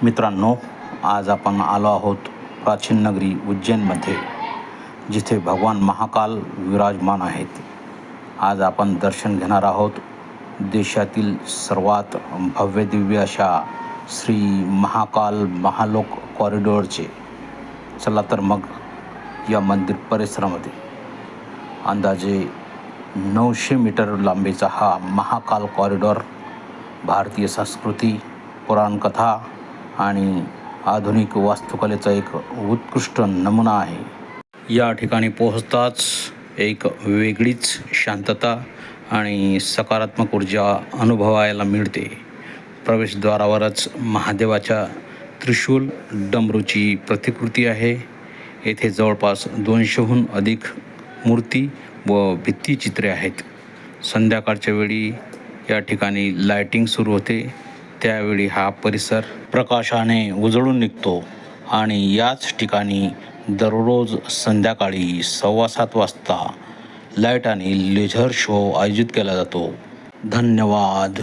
मित्रांनो, आज आपण आलो आहोत प्राचीन नगरी उज्जैनमध्ये, जिथे भगवान महाकाल विराजमान आहेत. आज आपण दर्शन घेणार आहोत देशातील सर्वात भव्यदिव्य अशा श्री महाकाल महालोक कॉरिडॉरचे. चला तर मग या मंदिर परिसरामध्ये अंदाजे 900 मीटर लांबीचा हा महाकाल कॉरिडॉर भारतीय संस्कृती, पुराणकथा आणि आधुनिक वास्तुकलेचा एक उत्कृष्ट नमुना आहे. या ठिकाणी पोहोचताच एक वेगळीच शांतता आणि सकारात्मक ऊर्जा अनुभवायला मिळते. प्रवेशद्वारावरच महादेवाच्या त्रिशूल डमरूची प्रतिकृती आहे. येथे जवळपास 200हून अधिक मूर्ती व भित्तिचित्रे आहेत. संध्याकाळच्या वेळी या ठिकाणी लाइटिंग सुरू होते. त्यावेळी हा परिसर प्रकाशाने उजळून निघतो आणि याच ठिकाणी दररोज संध्याकाळी 7:15 वाजता लाईट आणि लेझर शो आयोजित केला जातो. धन्यवाद.